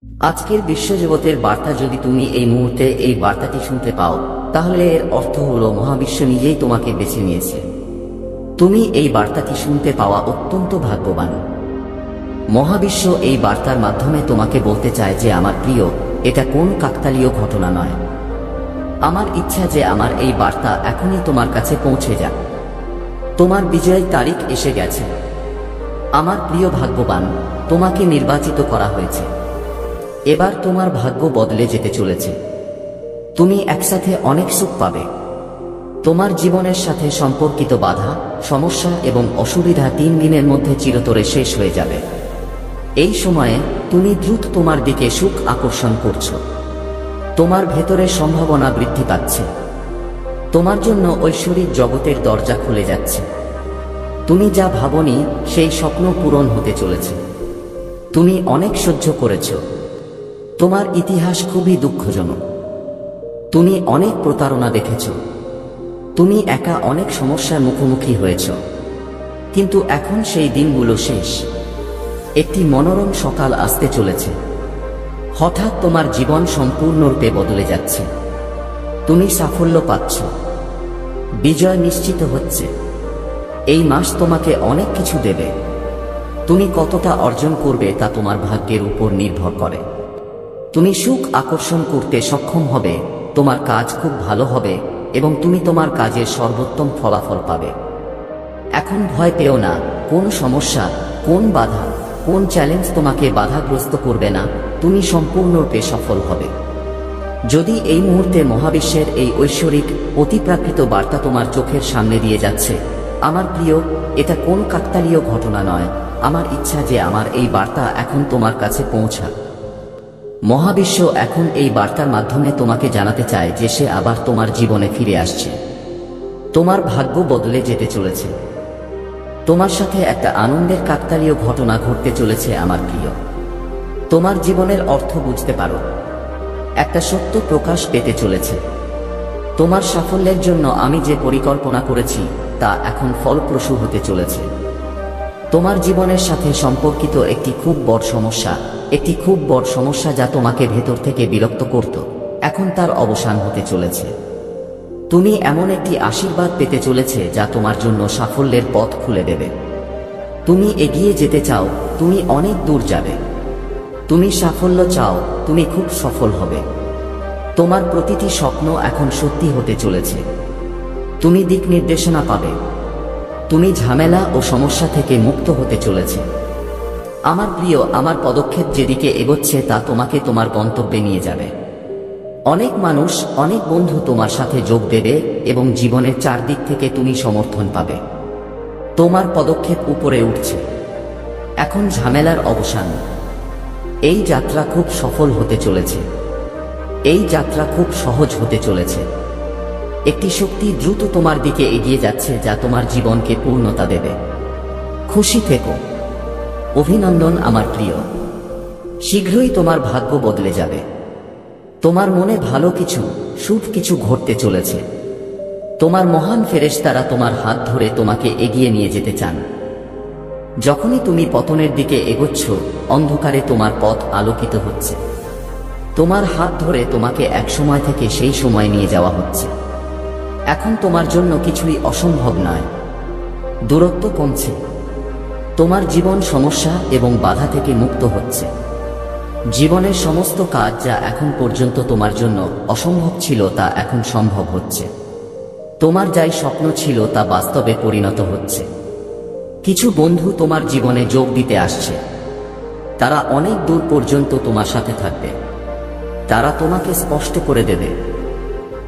আজকের বিশ্বজগতের বার্তা যদি তুমি এই মুহূর্তে এই বার্তাটি শুনতে পাও, তাহলে এর অর্থ হলো মহাবিশ্ব নিজেই তোমাকে বেছে নিয়েছে। তুমি এই বার্তাটি শুনতে পাওয়া অত্যন্ত ভাগ্যবান। মহাবিশ্ব এই বার্তার মাধ্যমে তোমাকে বলতে চায় যে আমার প্রিয়, এটা কোন কাকতালীয় ঘটনা নয়। আমার ইচ্ছা যে আমার এই বার্তা এখনই তোমার কাছে পৌঁছে যাক। তোমার বিজয়ের তারিখ এসে গেছে। আমার প্রিয় ভাগ্যবান, তোমাকে নির্বাচিত করা হয়েছে। এবার তোমার ভাগ্য বদলে যেতে চলেছে। তুমি একসাথে অনেক সুখ পাবে। তোমার জীবনের সাথে সম্পর্কিত বাধা, সমস্যা এবং অসুবিধা 3 দিনের মধ্যে চিরতরে শেষ হয়ে যাবে। এই সময়ে তুমি দ্রুত তোমার দিকে সুখ আকর্ষণ করছো। তোমার ভেতরে সম্ভাবনা বৃদ্ধি পাচ্ছে। তোমার জন্য ঐশ্বরিক জগতের দরজা খুলে যাচ্ছে। তুমি যা ভাবনি সেই স্বপ্ন পূরণ হতে চলেছে। তুমি অনেক সহ্য করেছো। তোমার ইতিহাস খুবই দুঃখজনক। তুমি অনেক প্রতারণা দেখেছ। তুমি একা অনেক সমস্যার মুখোমুখি হয়েছ। কিন্তু এখন সেই দিনগুলো শেষ। একটি মনোরম সকাল আসতে চলেছে। হঠাৎ তোমার জীবন সম্পূর্ণরূপে বদলে যাচ্ছে। তুমি সাফল্য পাচ্ছ। বিজয় নিশ্চিত হচ্ছে। এই মাস তোমাকে অনেক কিছু দেবে। তুমি কতটা অর্জন করবে তা তোমার ভাগ্যের উপর নির্ভর করে। তুমি সুখ আকর্ষণ করতে সক্ষম হবে। তোমার কাজ খুব ভালো হবে এবং তুমি তোমার কাজের সর্বোত্তম ফলাফল পাবে। এখন ভয় পেও না। কোন সমস্যা, কোন বাধা, কোন চ্যালেঞ্জ তোমাকে বাধাগ্রস্ত করবে না। তুমি সম্পূর্ণরূপে সফল হবে। যদি এই মুহূর্তে মহাবিশ্বের এই ঐশ্বরিক অতিপ্রাকৃত বার্তা তোমার চোখের সামনে দিয়ে যাচ্ছে, আমার প্রিয়, এটা কোন কাকতালীয় ঘটনা নয়। আমার ইচ্ছা যে আমার এই বার্তা এখন তোমার কাছে পৌঁছাক। মহাবিশ্ব এখন এই বার্তার মাধ্যমে তোমাকে জানাতে চায় যে সে আবার তোমার জীবনে ফিরে আসছে। তোমার ভাগ্য বদলে যেতে চলেছে। তোমার সাথে একটা আনন্দের কাকতালীয় ঘটনা ঘটতে চলেছে আমার প্রিয়। তোমার জীবনের অর্থ বুঝতে পারো। একটা সত্য প্রকাশ পেতে চলেছে। তোমার সাফল্যের জন্য আমি যে পরিকল্পনা করেছি তা এখন ফলপ্রসূ হতে চলেছে। তোমার জীবনের সাথে সম্পর্কিত একটি খুব বড় সমস্যা যা তোমাকে ভেতর থেকে বিরক্ত করত, এখন তার অবসান হতে চলেছে। তুমি এমন একটি আশীর্বাদ পেতে চলেছে যা তোমার জন্য সাফল্যের পথ খুলে দেবে। তুমি এগিয়ে যেতে চাও, তুমি অনেক দূর যাবে। তুমি সাফল্য চাও, তুমি খুব সফল হবে। তোমার প্রতিটি স্বপ্ন এখন সত্যি হতে চলেছে। তুমি দিক নির্দেশনা পাবে। তুমি ঝামেলা ও সমস্যা থেকে মুক্ত হতে চলেছে। আমার প্রিয়, আমার পদক্ষেপ যেদিকে এগোচ্ছে তা তোমাকে তোমার গন্তব্যে নিয়ে যাবে। অনেক মানুষ, অনেক বন্ধু তোমার সাথে যোগ দেবে এবং জীবনের চারদিক থেকে তুমি সমর্থন পাবে। তোমার পদক্ষেপ উপরে উঠছে। এখন ঝামেলার অবসান। এই যাত্রা খুব সফল হতে চলেছে। এই যাত্রা খুব সহজ হতে চলেছে। একটি শক্তি দ্রুত তোমার দিকে এগিয়ে যাচ্ছে যা তোমার জীবনকে পূর্ণতা দেবে। খুশি থেকো। অভিনন্দন আমার প্রিয়। শীঘ্রই তোমার ভাগ্য বদলে যাবে। তোমার মনে ভালো কিছু, শুভ কিছু ঘটতে চলেছে। তোমার মহান ফেরেশতারা তোমার হাত ধরে তোমাকে এগিয়ে নিয়ে যেতে চান। যখনই তুমি পতনের দিকে এগোচ্ছ, অন্ধকারে তোমার পথ আলোকিত হচ্ছে। তোমার হাত ধরে তোমাকে এক সময় থেকে সেই সময় নিয়ে যাওয়া হচ্ছে। এখন তোমার জন্য কিছুই অসম্ভব নয়। দূরত্ব কমছে। তোমার জীবন সমস্যা এবং বাধা থেকে মুক্ত হচ্ছে। জীবনের সমস্ত কাজ যা এখন পর্যন্ত তোমার জন্য অসম্ভব ছিল তা এখন সম্ভব হচ্ছে। তোমার যাই স্বপ্ন ছিল তা বাস্তবে পরিণত হচ্ছে। কিছু বন্ধু তোমার জীবনে যোগ দিতে আসছে। তারা অনেক দূর পর্যন্ত তোমার সাথে থাকবে। তারা তোমাকে স্পষ্ট করে দেবে।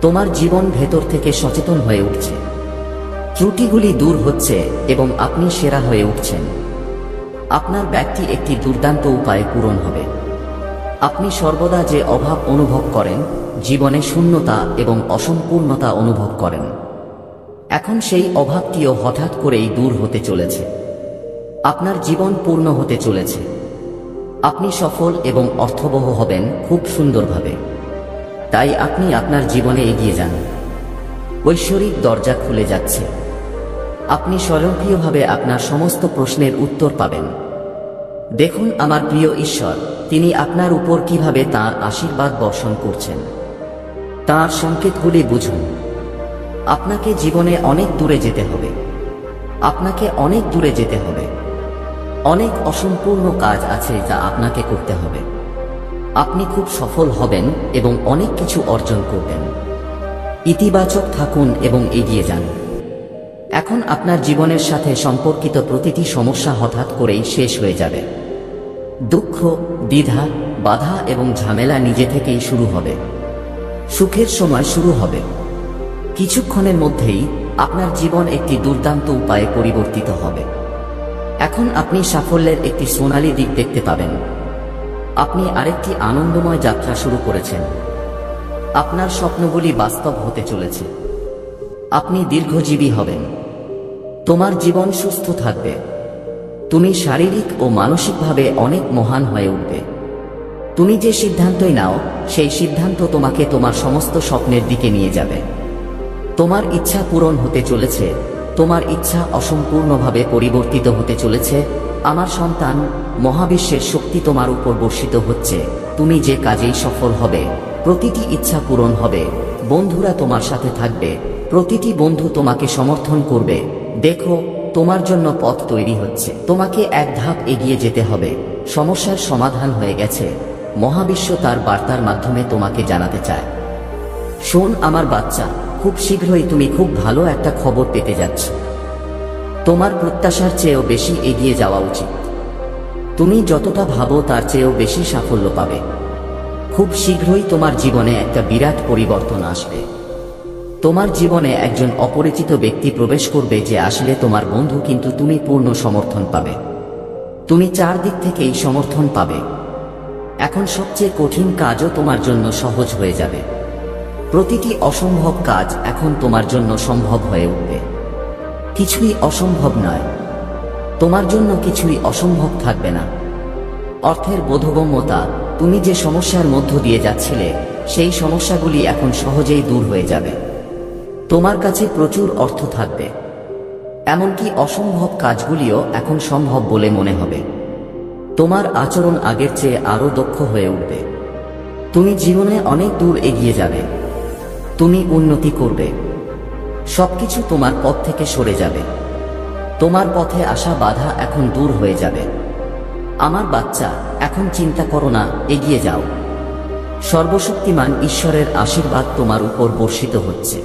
তোমার জীবন ভেতর থেকে সচেতন হয়ে উঠছে। ত্রুটিগুলি দূর হচ্ছে এবং আপনি সেরা হয়ে উঠছেন। আপনার ব্যক্তি একটি দুর্দান্ত উপায়ে পূরণ হবে। আপনি সর্বদা যে অভাব অনুভব করেন, জীবনে শূন্যতা এবং অসম্পূর্ণতা অনুভব করেন, এখন সেই অভাবটিও হঠাৎ করেই দূর হতে চলেছে। আপনার জীবন পূর্ণ হতে চলেছে। আপনি সফল এবং অর্থবহ হবেন খুব সুন্দরভাবে। তাই আপনি আপনার জীবনে এগিয়ে যান। ঐশ্বরিক দরজা খুলে যাচ্ছে। আপনি স্বয়ংক্রিয়ভাবে আপনার সমস্ত প্রশ্নের উত্তর পাবেন। দেখুন আমার প্রিয় ঈশ্বর, তিনি আপনার উপর কিভাবে তাঁর আশীর্বাদ বর্ষণ করছেন। তাঁর সংকেতগুলি বুঝুন। আপনাকে জীবনে অনেক দূরে যেতে হবে। আপনাকে অনেক দূরে যেতে হবে। অনেক অসম্পূর্ণ কাজ আছে যা আপনাকে করতে হবে। আপনি খুব সফল হবেন এবং অনেক কিছু অর্জন করবেন। ইতিবাচক থাকুন এবং এগিয়ে যান। এখন আপনার জীবনের সাথে সম্পর্কিত প্রতিটি সমস্যা হঠাৎ করেই শেষ হয়ে যাবে। দুঃখ, দ্বিধা, বাধা এবং ঝামেলা নিজে থেকেই শুরু হবে। সুখের সময় শুরু হবে। কিছুক্ষণের মধ্যেই আপনার জীবন একটি দুর্দান্ত উপায়ে পরিবর্তিত হবে। এখন আপনি সাফল্যের একটি সোনালী দিক দেখতে পাবেন। আপনি আরেকটি আনন্দময় যাত্রা শুরু করেছেন। আপনার স্বপ্নগুলি বাস্তব হতে চলেছে। আপনি দীর্ঘজীবী হবেন। তোমার জীবন সুস্থ থাকবে। তুমি শারীরিক ও মানসিকভাবে অনেক মহান হয়ে উঠবে। তুমি যে সিদ্ধান্তই নাও, সেই সিদ্ধান্ত তোমাকে তোমার সমস্ত স্বপ্নের দিকে নিয়ে যাবে। তোমার ইচ্ছা পূরণ হতে চলেছে। তোমার ইচ্ছা অসম্পূর্ণভাবে পরিবর্তিত হতে চলেছে। আমার সন্তান, মহাবিশ্বের শক্তি তোমার উপর বর্ষিত হচ্ছে। তুমি যে কাজেই সফল হবে, প্রতিটি ইচ্ছা পূরণ হবে। বন্ধুরা তোমার সাথে থাকবে। প্রতিটি বন্ধু তোমাকে সমর্থন করবে। দেখো, তোমার জন্য পথ তৈরি হচ্ছে। তোমাকে এক ধাপ এগিয়ে যেতে হবে। সমস্যার সমাধান হয়ে গেছে। মহাবিশ্ব তার বার্তার মাধ্যমে তোমাকে জানাতে চায়। শোন আমার বাচ্চা, খুব শীঘ্রই তুমি খুব ভালো একটা খবর পেতে যাচ্ছ। তোমার প্রত্যাশার চেয়েও বেশি এগিয়ে যাওয়া উচিত। তুমি যতটা ভাবো তার চেয়েও বেশি সাফল্য পাবে। খুব শীঘ্রই তোমার জীবনে একটা বিরাট পরিবর্তন আসবে। তোমার জীবনে একজন অপরিচিত ব্যক্তি প্রবেশ করবে যে আসলে তোমার বন্ধু, কিন্তু তুমি পূর্ণ সমর্থন পাবে। তুমি চারদিক থেকেই সমর্থন পাবে। এখন সবচেয়ে কঠিন কাজও তোমার জন্য সহজ হয়ে যাবে। প্রতিটি অসম্ভব কাজ এখন তোমার জন্য সম্ভব হয়ে উঠবে। কিছুই অসম্ভব নয়। তোমার জন্য কিছুই অসম্ভব থাকবে না। অর্থের বোধগম্যতা, তুমি যে সমস্যার মধ্য দিয়ে যাচ্ছিলে, সেই সমস্যাগুলি এখন সহজেই দূর হয়ে যাবে। তোমার কাছে প্রচুর অর্থ থাকবে। এমনকি অসম্ভব কাজগুলিও এখন সম্ভব বলে মনে হবে। তোমার আচরণ আগের চেয়ে আরও দক্ষ হয়ে উঠবে। তুমি জীবনে অনেক দূর এগিয়ে যাবে। তুমি উন্নতি করবে। সবকিছু তোমার পথ থেকে সরে যাবে। তোমার পথে আসা বাধা এখন দূর হয়ে যাবে। আমার বাচ্চা, এখন চিন্তা করো না, এগিয়ে যাও। সর্বশক্তিমান ঈশ্বরের আশীর্বাদ তোমার উপর বর্ষিত হচ্ছে।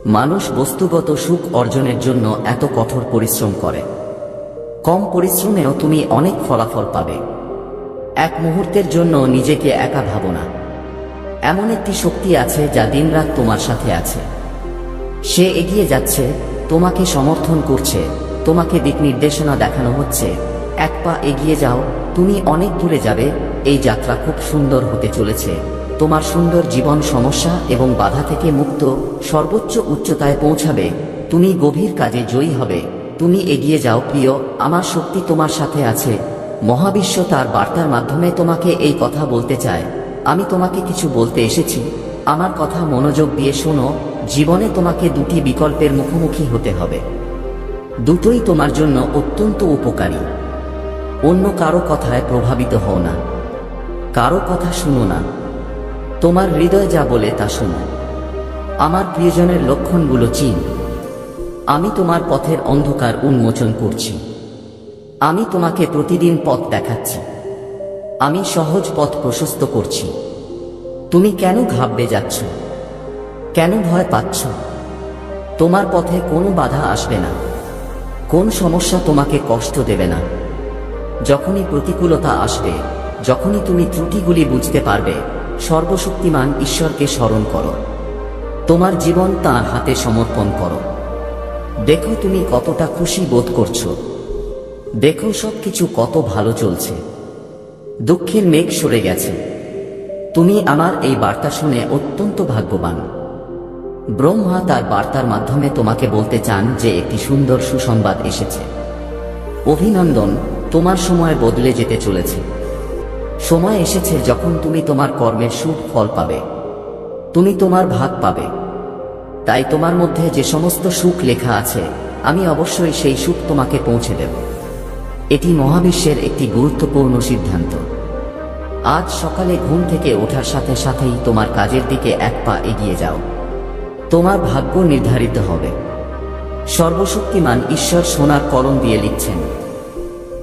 মানুষ বস্তুগত সুখ অর্জনের জন্য এত কঠোর পরিশ্রম করে। কম পরিশ্রমেও তুমি অনেক ফলাফল পাবে। এক মুহূর্তের জন্য নিজেকে একা ভাবো না। এমন একটি শক্তি আছে যা দিনরাত তোমার সাথে আছে। সে এগিয়ে যাচ্ছে, তোমাকে সমর্থন করছে, তোমাকে দিক নির্দেশনা দেখানো হচ্ছে। এক পা এগিয়ে যাও, তুমি অনেক দূরে যাবে। এই যাত্রা খুব সুন্দর হতে চলেছে। তোমার সুন্দর জীবন সমস্যা এবং বাধা থেকে মুক্ত, সর্বোচ্চ উচ্চতায় পৌঁছাবে। তুমি গভীর কাজে জয়ী হবে। তুমি এগিয়ে যাও প্রিয়, আমার শক্তি তোমার সাথে আছে। মহাবিশ্ব তার বার্তার মাধ্যমে তোমাকে এই কথা বলতে চায়। আমি তোমাকে কিছু বলতে এসেছি। আমার কথা মনোযোগ দিয়ে শোনো। জীবনে তোমাকে দুটি বিকল্পের মুখোমুখি হতে হবে। দুটোই তোমার জন্য অত্যন্ত উপকারী। অন্য কারো কথায় প্রভাবিত হও না। কারো কথা শুনো না। তোমার হৃদয় যা বলে তা শোনো। আমার প্রিয়জনের লক্ষণগুলো চিন। আমি তোমার পথের অন্ধকার উন্মোচন করছি। আমি তোমাকে প্রতিদিন পথ দেখাচ্ছি। আমি সহজ পথ প্রশস্ত করছি। তুমি কেন ঘাবড়ে যাচ্ছ? কেন ভয় পাচ্ছ? তোমার পথে কোনো বাধা আসবে না। কোন সমস্যা তোমাকে কষ্ট দেবে না। যখনই প্রতিকূলতা আসবে, যখনই তুমি ত্রুটিগুলি বুঝতে পারবে, সর্বশক্তিমান ঈশ্বরকে স্মরণ করো। তোমার জীবন তাঁর হাতে সমর্পণ করো। দেখো তুমি কতটা খুশি বোধ করছো। দেখো সবকিছু কত ভালো চলছে। দুঃখের মেঘ সরে গেছে। তুমি আমার এই বার্তা শুনে অত্যন্ত ভাগ্যবান। ব্রহ্মা তার বার্তার মাধ্যমে তোমাকে বলতে চান যে একটি সুন্দর সুসংবাদ এসেছে। অভিনন্দন, তোমার সময় বদলে যেতে চলেছে। সময় এসেছে যখন তুমি তোমার কর্মের সুখ ফল পাবে। তুমি তোমার ভাগ পাবে। তাই তোমার মধ্যে যে সমস্ত সুখ লেখা আছে, আমি অবশ্যই সেই সুখ তোমাকে পৌঁছে দেব। এটি মহাবিশ্বের একটি গুরুত্বপূর্ণ সিদ্ধান্ত। আজ সকালে ঘুম থেকে ওঠার সাথে সাথেই তোমার কাজের দিকে এক পা এগিয়ে যাও। তোমার ভাগ্য নির্ধারিত হবে। সর্বশক্তিমান ঈশ্বর সোনার কলম দিয়ে লিখছেন,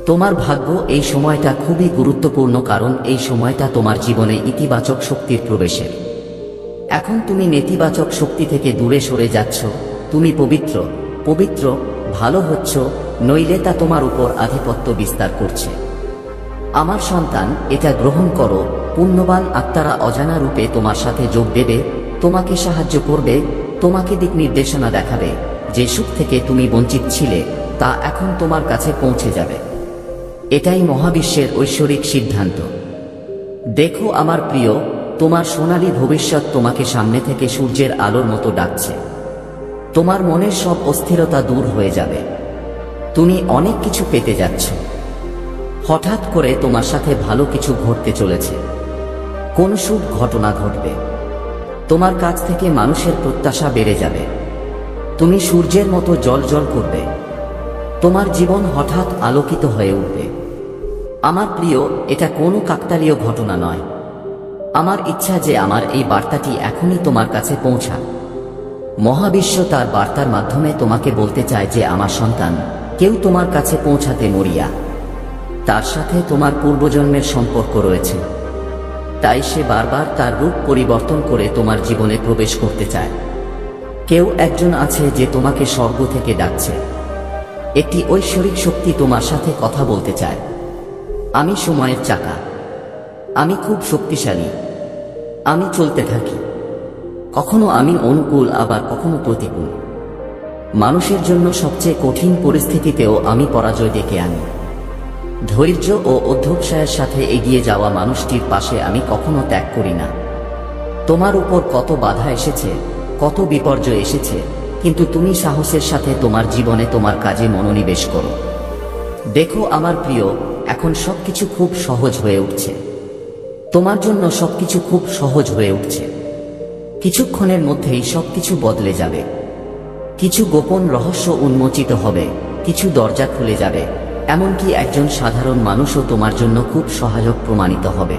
তোমার ভাগ্য। এই সময়টা খুবই গুরুত্বপূর্ণ, কারণ এই সময়টা তোমার জীবনে ইতিবাচক শক্তির প্রবেশের। এখন তুমি নেতিবাচক শক্তি থেকে দূরে সরে যাচ্ছ। তুমি পবিত্র পবিত্র ভালো হচ্ছ, নইলে তা তোমার উপর আধিপত্য বিস্তার করছে। আমার সন্তান, এটা গ্রহণ করো। পুণ্যবান আত্মারা অজানা রূপে তোমার সাথে যোগ দেবে, তোমাকে সাহায্য করবে, তোমাকে দিক নির্দেশনা দেখাবে। যে সুখ থেকে তুমি বঞ্চিত ছিলে তা এখন তোমার কাছে পৌঁছে যাবে। এটাই মহাবিশ্বের ঐশ্বরিক সিদ্ধান্ত। দেখো আমার প্রিয়, তোমার সোনালী ভবিষ্যৎ তোমাকে সামনে থেকে সূর্যের আলোর মতো ডাকছে। তোমার মনের সব অস্থিরতা দূর হয়ে যাবে। তুমি অনেক কিছু পেতে যাচ্ছ। হঠাৎ করে তোমার সাথে ভালো কিছু ঘটতে চলেছে। কোন শুভ ঘটনা ঘটবে। তোমার কাছ থেকে মানুষের প্রত্যাশা বেড়ে যাবে। তুমি সূর্যের মতো জ্বলজ্বল করবে। তোমার জীবন হঠাৎ আলোকিত হয়ে উঠবে। আমার প্রিয়, এটা কোনো কাকতালীয় ঘটনা নয়। আমার ইচ্ছা যে আমার এই বার্তাটি এখনই তোমার কাছে পৌঁছাক। মহাবিশ্ব তার বার্তার মাধ্যমে তোমাকে বলতে চায় যে আমার সন্তান, কেউ তোমার কাছে পৌঁছাতে মরিয়া। তার সাথে তোমার পূর্বজন্মের সম্পর্ক রয়েছে, তাই সে বারবার তার রূপ পরিবর্তন করে তোমার জীবনে প্রবেশ করতে চায়। কেউ একজন আছে যে তোমাকে স্বর্গ থেকে ডাকছে। একটি ঐশ্বরিক শক্তি তোমার সাথে কথা বলতে চায়। আমি সময়ের চাকা। আমি খুব শক্তিশালী। আমি চলতে থাকি। কখনো আমি অনুকূল, আবার কখনো প্রতিকূল। মানুষের জন্য সবচেয়ে কঠিন পরিস্থিতিতেও আমি পরাজয় ডেকে আনি। ধৈর্য ও অধ্যবসায়ের সাথে এগিয়ে যাওয়া মানুষটির পাশে আমি কখনো ত্যাগ করি না। তোমার উপর কত বাধা এসেছে, কত বিপর্যয় এসেছে, কিন্তু তুমি সাহসের সাথে তোমার জীবনে তোমার কাজে মনোনিবেশ করো। দেখো আমার প্রিয়, এখন সবকিছু খুব সহজ হয়ে উঠছে। তোমার জন্য সবকিছু খুব সহজ হয়ে উঠছে। কিছুক্ষণের মধ্যেই সবকিছু বদলে যাবে। কিছু গোপন রহস্য উন্মোচিত হবে, কিছু দরজা খুলে যাবে, এমনকি একজন সাধারণ মানুষও তোমার জন্য খুব সহায়ক প্রমাণিত হবে।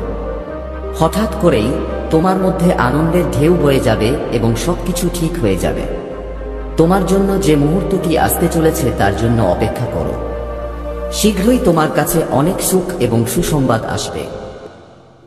হঠাৎ করেই তোমার মধ্যে আনন্দের ঢেউ বয়ে যাবে এবং সবকিছু ঠিক হয়ে যাবে। তোমার জন্য যে মুহূর্তটি আসতে চলেছে তার জন্য অপেক্ষা করো। শীঘ্রই তোমার কাছে অনেক সুখ এবং সুসংবাদ আসবে।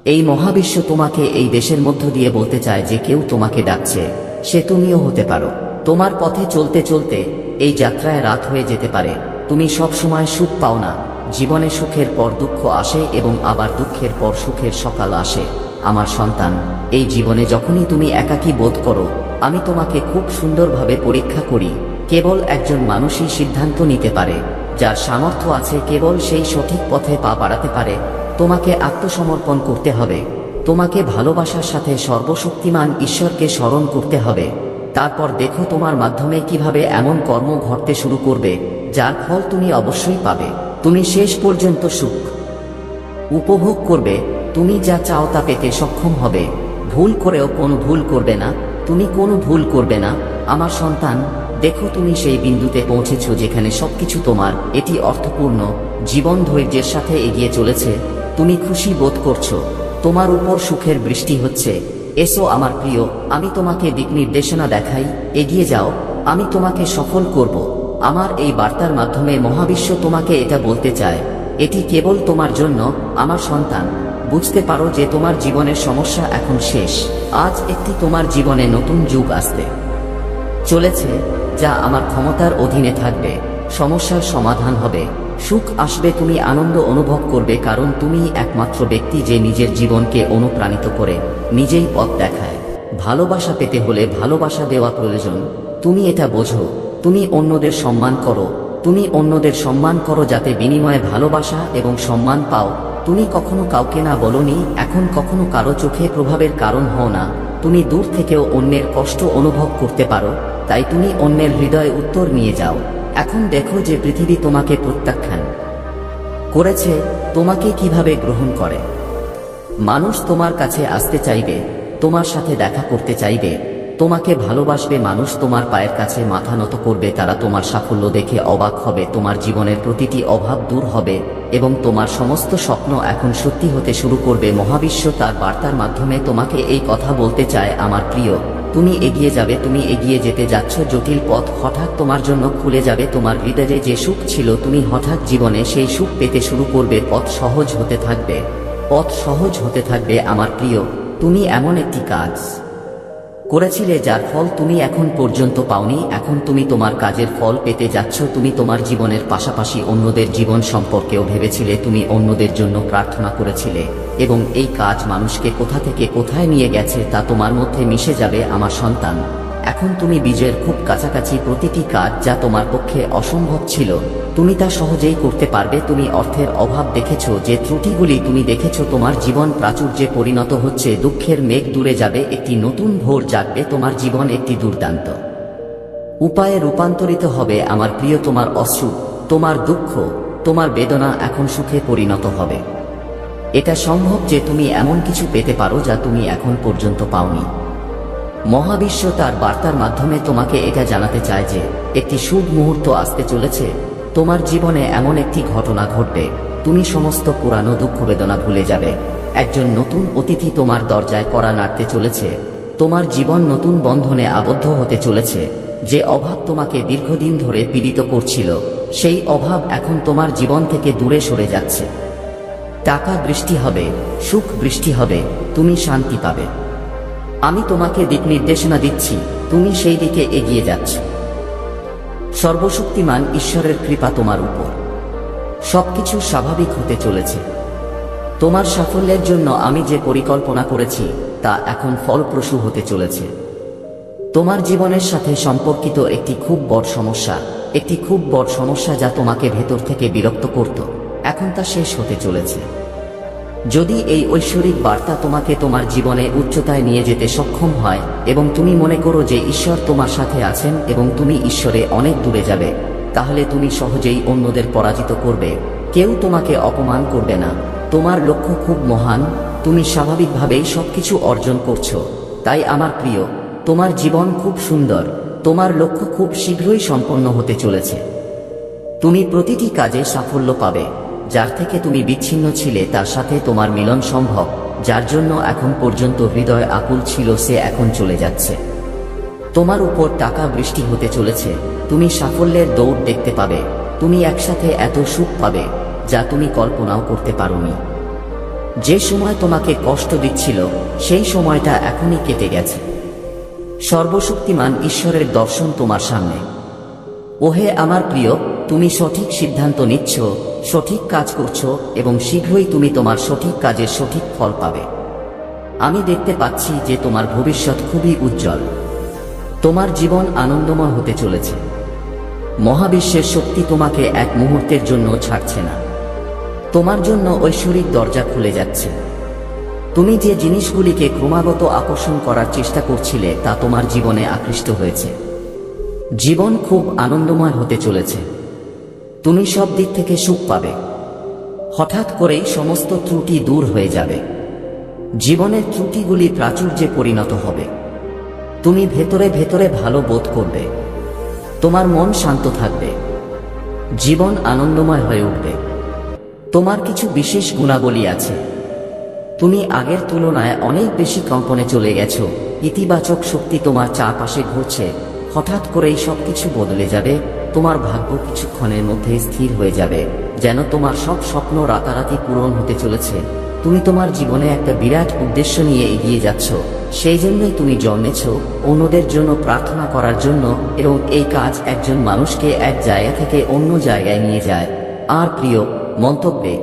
এই মহাবিশ্ব তোমাকে এই দেশের মধ্য দিয়ে বলতে চায় যে কেউ তোমাকে ডাকছে, সে তুমিও হতে পারো। তোমার পথে চলতে চলতে এই যাত্রায় রাত হয়ে যেতে পারে। তুমি সব সময় সুখ পাও না। জীবনে সুখের পর দুঃখ আসে এবং আবার দুঃখের পর সুখের সকাল আসে। আমার সন্তান, এই জীবনে যখনই তুমি একাকী বোধ করো, আমি তোমাকে খুব সুন্দরভাবে পরীক্ষা করি। কেবল একজন মানুষই সিদ্ধান্ত নিতে পারে, যার সামর্থ্য আছে কেবল সেই সঠিক পথে পা বাড়াতে পারে। তোমাকে আত্মসমর্পণ করতে হবে। তোমাকে ভালোবাসার সাথে সর্বশক্তিমান ঈশ্বরকে স্মরণ করতে হবে। তারপর দেখো তোমার মাধ্যমে কিভাবে এমন কর্ম ঘটতে শুরু করবে যার ফল তুমি অবশ্যই পাবে। তুমি শেষ পর্যন্ত সুখ উপভোগ করবে। তুমি যা চাও তা পেতে সক্ষম হবে। ভুল করেও কোনো ভুল করবে না। তুমি কোনো ভুল করবে না। আমার সন্তান, দেখো তুমি সেই বিন্দুতে পৌঁছেছ যেখানে সবকিছু তোমার। এটি অর্থপূর্ণ। জীবন ধৈর্যের সাথে এগিয়ে চলেছে। তুমি খুশি বোধ করছো। তোমার উপর সুখের বৃষ্টি হচ্ছে। এসো আমার প্রিয়, আমি তোমাকে দিক নির্দেশনা দেখাই। এগিয়ে যাও, আমি তোমাকে সফল করব। আমার এই বার্তার মাধ্যমে মহাবিশ্ব তোমাকে এটা বলতে চায়, এটি কেবল তোমার জন্য। আমার সন্তান, বুঝতে পারো যে তোমার জীবনের সমস্যা এখন শেষ। আজ একটি তোমার জীবনে নতুন যুগ আসতে চলেছে, যা আমার ক্ষমতার অধীনে থাকবে। সমস্যার সমাধান হবে, সুখ আসবে, তুমি আনন্দ অনুভব করবে, কারণ তুমি একমাত্র ব্যক্তি যে নিজের জীবনকে অনুপ্রাণিত করে নিজেই পথ দেখায়। ভালোবাসা পেতে হলে ভালোবাসা দেওয়া প্রয়োজন। তুমি এটা বোঝো। তুমি অন্যদের সম্মান করো। তুমি অন্যদের সম্মান করো যাতে বিনিময়ে ভালোবাসা এবং সম্মান পাও। তুমি কখনো কাউকে না বলনি, এখন কখনো কারো চোখে প্রভাবের কারণ হও না। তুমি দূর থেকেও অন্যের কষ্ট অনুভব করতে পারো, তাই তুমি অন্যের হৃদয়ে উত্তর নিয়ে যাও। এখন দেখো যে পৃথিবী তোমাকে প্রত্যাখ্যান করেছে, তোমাকে কিভাবে গ্রহণ করে। মানুষ তোমার কাছে আসতে চাইবে, তোমার সাথে দেখা করতে চাইবে, তোমাকে ভালোবাসবে মানুষ, তোমার পায়ের কাছে মাথা নত করবে, তারা তোমার সাফল্য দেখে অবাক হবে, তোমার জীবনের প্রতিটি অভাব দূর হবে এবং তোমার সমস্ত স্বপ্ন এখন সত্যি হতে শুরু করবে। মহাবিশ্ব তার বার্তার মাধ্যমে তোমাকে এই কথা বলতে চায়, আমার প্রিয়, তুমি এগিয়ে যাবে, তুমি এগিয়ে যেতে যাচ্ছ। জটিল পথ হঠাৎ তোমার জন্য খুলে যাবে, তোমার হৃদয়ে যে সুখ ছিল তুমি হঠাৎ জীবনে সেই সুখ পেতে শুরু করবে। পথ সহজ হতে থাকবে, পথ সহজ হতে থাকবে। আমার প্রিয়, তুমি এমন একটি কাজ করেছিলে যার ফল তুমি এখন পর্যন্ত পাওনি, এখন তুমি তোমার কাজের ফল পেতে যাচ্ছ। তুমি তোমার জীবনের পাশাপাশি অন্যদের জীবন সম্পর্কেও ভেবেছিলে, তুমি অন্যদের জন্য প্রার্থনা করেছিলে এবং এই কাজ মানুষকে কোথা থেকে কোথায় নিয়ে গেছে তা তোমার মধ্যে মিশে যাবে। আমার সন্তান, এখন তুমি বিজয়ের খুব কাছাকাছি। প্রতিটি কাজ যা তোমার পক্ষে অসম্ভব ছিল তুমি তা সহজেই করতে পারবে। তুমি অর্থের অভাব দেখেছো, যে ত্রুটিগুলি তুমি দেখেছো, তোমার জীবন প্রাচুর্যে পরিণত হচ্ছে। দুঃখের মেঘ দূরে যাবে, একটি নতুন ভোর জাগবে, তোমার জীবন একটি দুর্দান্ত উপায়ে রূপান্তরিত হবে। আমার প্রিয়, তোমার অশ্রু, তোমার দুঃখ, তোমার বেদনা এখন সুখে পরিণত হবে। এটা সম্ভব যে তুমি এমন কিছু পেতে পারো যা তুমি এখন পর্যন্ত পাওনি। মহাবিশ্ব তার বার্তার মাধ্যমে তোমাকে এটা জানাতে চায় যে একটি শুভ মুহূর্ত আসতে চলেছে। তোমার জীবনে এমন একটি ঘটনা ঘটবে, তুমি সমস্ত পুরানো দুঃখ বেদনা ভুলে যাবে। একজন নতুন অতিথি তোমার দরজায় কড়া নাড়তে চলেছে। তোমার জীবন নতুন বন্ধনে আবদ্ধ হতে চলেছে। যে অভাব তোমাকে দীর্ঘদিন ধরে পীড়িত করছিল, সেই অভাব এখন তোমার জীবন থেকে দূরে সরে যাচ্ছে। টাকা বৃষ্টি হবে, সুখ বৃষ্টি হবে, তুমি শান্তি পাবে। আমি তোমাকে দিক নির্দেশনা দিচ্ছি, তুমি সেই দিকে এগিয়ে যাচ্ছ। সর্বশক্তিমান ঈশ্বরের কৃপা তোমার উপর, সবকিছু স্বাভাবিক হতে চলেছে। তোমার সাফল্যের জন্য আমি যে পরিকল্পনা করেছি তা এখন ফলপ্রসূ হতে চলেছে। তোমার জীবনের সাথে সম্পর্কিত একটি খুব বড় সমস্যা, একটি খুব বড় সমস্যা যা তোমাকে ভেতর থেকে বিরক্ত করত, এখন তা শেষ হতে চলেছে। যদি এই ঐশ্বরিক বার্তা তোমাকে তোমার জীবনে উচ্চতায় নিয়ে যেতে সক্ষম হয় এবং তুমি মনে করো যে ঈশ্বর তোমার সাথে আছেন এবং তুমি ঈশ্বরে অনেক দূরে যাবে, তাহলে তুমি সহজেই অন্যদের পরাজিত করবে। কেউ তোমাকে অপমান করবে না। তোমার লক্ষ্য খুব মহান, তুমি স্বাভাবিকভাবেই সবকিছু অর্জন করছো। তাই আমার প্রিয়, তোমার জীবন খুব সুন্দর, তোমার লক্ষ্য খুব শীঘ্রই সম্পন্ন হতে চলেছে। তুমি প্রতিটি কাজে সাফল্য পাবে। যার থেকে তুমি বিচ্ছিন্ন ছিলে তার সাথে তোমার মিলন সম্ভব। যার জন্য এখন পর্যন্ত হৃদয় আকুল ছিল, সে এখন চলে যাচ্ছে। তোমার উপর টাকা বৃষ্টি হতে চলেছে। তুমি সাফল্যের দৌড় দেখতে পাবে। তুমি একসাথে এত সুখ পাবে যা তুমি কল্পনাও করতে পারোনি। যে সময় তোমাকে কষ্ট দিচ্ছিল সেই সময়টা এখনই কেটে গেছে। সর্বশক্তিমান ঈশ্বরের দর্শন তোমার সামনে। ওহে আমার প্রিয়, তুমি সঠিক সিদ্ধান্ত নিচ্ছ, সঠিক কাজ করছো এবং শীঘ্রই তুমি তোমার সঠিক কাজের সঠিক ফল পাবে। আমি দেখতে পাচ্ছি যে তোমার ভবিষ্যৎ খুবই উজ্জ্বল। তোমার জীবন আনন্দময় হতে চলেছে। মহাবিশ্বের শক্তি তোমাকে এক মুহূর্তের জন্য ছাড়ছে না। তোমার জন্য ঐশ্বরিক দরজা খুলে যাচ্ছে। তুমি যে জিনিসগুলিকে ক্রমাগত আকর্ষণ করার চেষ্টা করছিলে তা তোমার জীবনে আকৃষ্ট হয়েছে। জীবন খুব আনন্দময় হতে চলেছে। তুমি সব দিক থেকে সুখ পাবে। হঠাৎ করেই সমস্ত ত্রুটি দূর হয়ে যাবে। জীবনের ত্রুটিগুলি প্রাচুর্যে পরিণত হবে। তুমি ভেতরে ভেতরে ভালো বোধ করবে। তোমার মন শান্ত থাকবে। জীবন আনন্দময় হয়ে উঠবে। তোমার কিছু বিশেষ গুণাবলী আছে। তুমি আগের তুলনায় অনেক বেশি কম্পনে চলে গেছো। ইতিবাচক শক্তি তোমার চারপাশে ঘুরছে। হঠাৎ করেই সবকিছু বদলে যাবে। তোমার ভাগ্য কিছুক্ষণের মধ্যে স্থির হয়ে যাবে, যেন তোমার সব স্বপ্ন রাতারাতি পূরণ হতে চলেছে। তুমি তোমার জীবনে একটা বিরাট উদ্দেশ্য নিয়ে এগিয়ে যাচ্ছ। সেই জন্যই তুমি জন্মেছ, অন্যদের জন্য প্রার্থনা করার জন্য, এবং এই কাজ একজন মানুষকে এক জায়গা থেকে অন্য জায়গায় নিয়ে যায়। আর প্রিয়, মন্তব্যে